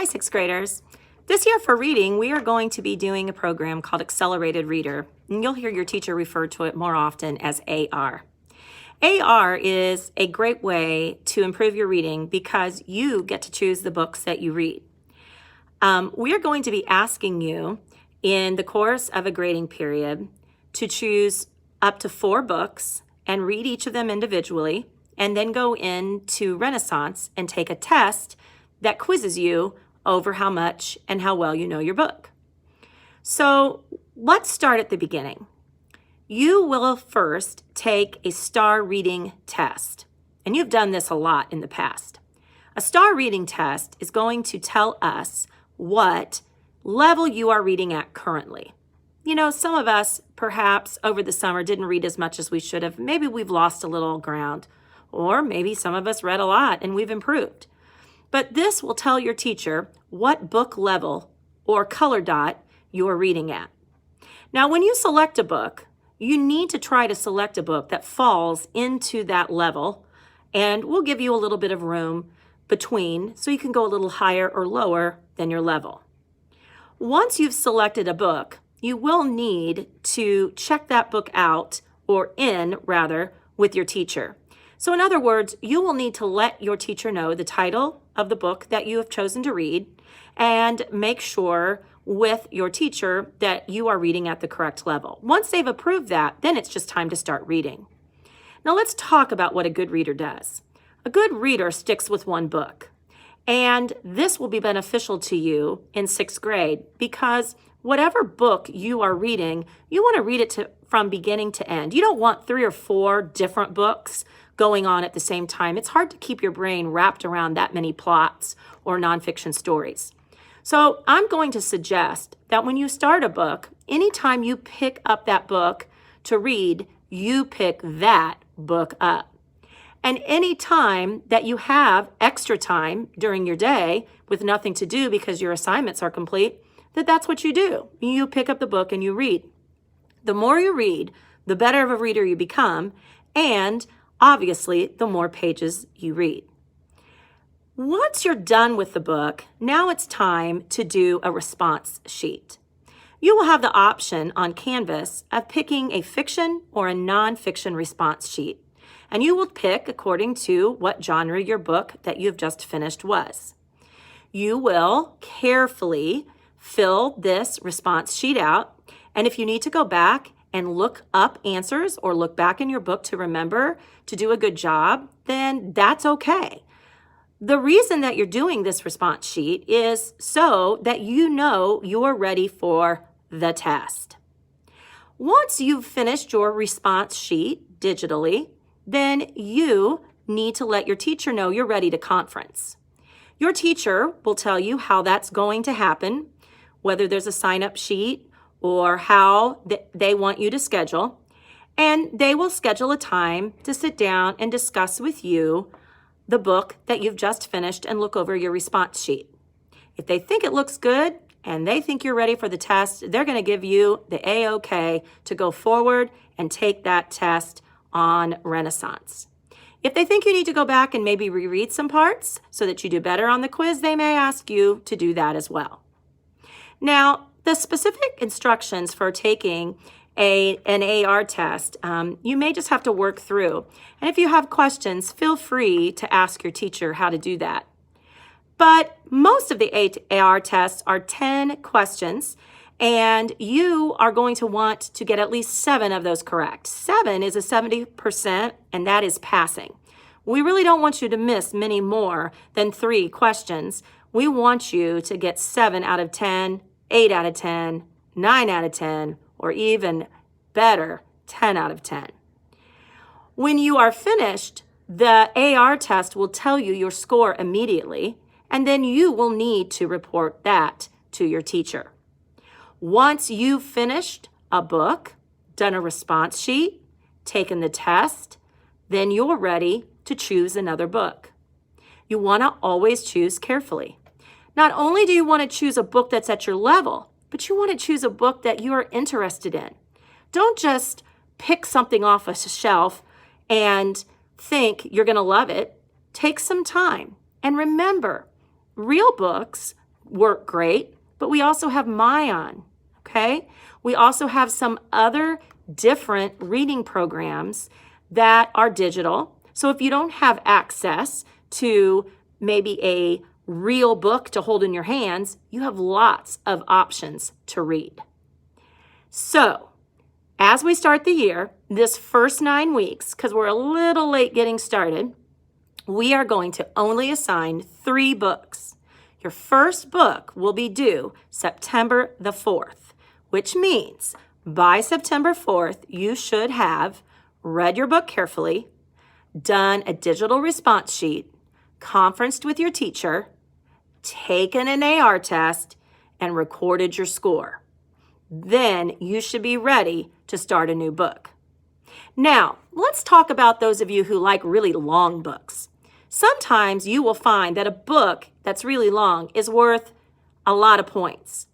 Hi, sixth graders. This year for reading, we are going to be doing a program called Accelerated Reader, and you'll hear your teacher refer to it more often as AR. AR is a great way to improve your reading because you get to choose the books that you read. We are going to be asking you in the course of a grading period to choose up to 4 books and read each of them individually, and then go into Renaissance and take a test that quizzes you over how much and how well you know your book. So let's start at the beginning. You will first take a star reading test, and you've done this a lot in the past. A star reading test is going to tell us what level you are reading at currently. You know, some of us perhaps over the summer didn't read as much as we should have. Maybe we've lost a little ground, or maybe some of us read a lot and we've improved. But this will tell your teacher what book level or color dot you are reading at. Now, when you select a book, you need to try to select a book that falls into that level, and we'll give you a little bit of room between so you can go a little higher or lower than your level. Once you've selected a book, you will need to check that book out, or in rather, with your teacher. So in other words, you will need to let your teacher know the title of the book that you have chosen to read, and make sure with your teacher that you are reading at the correct level. Once they've approved that, then it's just time to start reading. Now let's talk about what a good reader does. A good reader sticks with one book, and this will be beneficial to you in 6th grade because whatever book you are reading, you want to read it from beginning to end. You don't want 3 or 4 different books going on at the same time. It's hard to keep your brain wrapped around that many plots or nonfiction stories. So I'm going to suggest that when you start a book, anytime you pick up that book to read, you pick that book up. And any time that you have extra time during your day with nothing to do because your assignments are complete, that's what you do. You pick up the book and you read. The more you read, the better of a reader you become, and obviously, the more pages you read. Once you're done with the book, now it's time to do a response sheet. You will have the option on Canvas of picking a fiction or a nonfiction response sheet, and you will pick according to what genre your book that you've just finished was. You will carefully fill this response sheet out, and if you need to go back and look up answers or look back in your book to remember to do a good job, then that's okay. The reason that you're doing this response sheet is so that you know you're ready for the test. Once you've finished your response sheet digitally, then you need to let your teacher know you're ready to conference. Your teacher will tell you how that's going to happen, whether there's a sign-up sheet or how they want you to schedule, and they will schedule a time to sit down and discuss with you the book that you've just finished and look over your response sheet. If they think it looks good and they think you're ready for the test, they're going to give you the A-OK to go forward and take that test on Renaissance. If they think you need to go back and maybe reread some parts so that you do better on the quiz, they may ask you to do that as well. Now, the specific instructions for taking an AR test, you may just have to work through. And if you have questions, feel free to ask your teacher how to do that. But most of the AR tests are 10 questions, and you are going to want to get at least 7 of those correct. 7 is a 70%, and that is passing. We really don't want you to miss many more than 3 questions. We want you to get 7 out of 10, 8 out of 10, 9 out of 10, or even better, 10 out of 10. When you are finished, the AR test will tell you your score immediately, and then you will need to report that to your teacher. Once you've finished a book, done a response sheet, taken the test, then you're ready to choose another book. You want to always choose carefully. Not only do you want to choose a book that's at your level, but you want to choose a book that you are interested in. Don't just pick something off a shelf and think you're going to love it. Take some time. And remember, real books work great, but we also have Mayan, okay? We also have some other different reading programs that are digital. So if you don't have access to maybe a real book to hold in your hands, you have lots of options to read. So as we start the year, this first 9 weeks, because we're a little late getting started, we are going to only assign 3 books. Your first book will be due September the 4th, which means by September 4th, you should have read your book carefully, done a digital response sheet, conferenced with your teacher, taken an AR test, and recorded your score. Then you should be ready to start a new book. Now, let's talk about those of you who like really long books. Sometimes you will find that a book that's really long is worth a lot of points.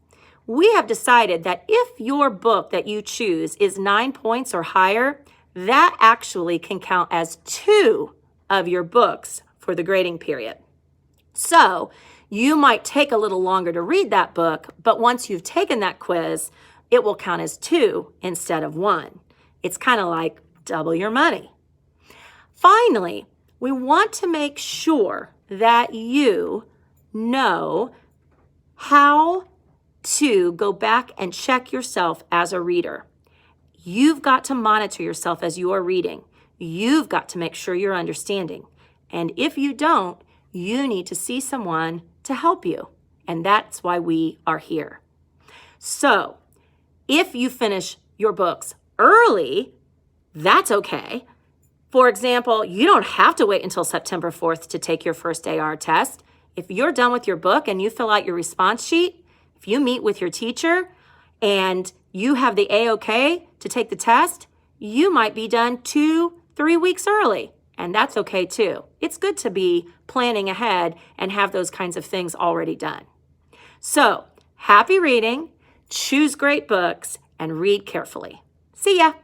We have decided that if your book that you choose is 9 points or higher, that actually can count as 2 of your books for the grading period. So you might take a little longer to read that book, but once you've taken that quiz, it will count as 2 instead of 1. It's kind of like double your money. Finally, we want to make sure that you know how to go back and check yourself as a reader. You've got to monitor yourself as you are reading. You've got to make sure you're understanding. And if you don't, you need to see someone to help you. And that's why we are here. So if you finish your books early, that's okay. For example, you don't have to wait until September 4th to take your first AR test. If you're done with your book and you fill out your response sheet, if you meet with your teacher and you have the A-OK to take the test, you might be done 2-3 weeks early, and that's okay too. It's good to be planning ahead and have those kinds of things already done. So, happy reading, choose great books, and read carefully. See ya!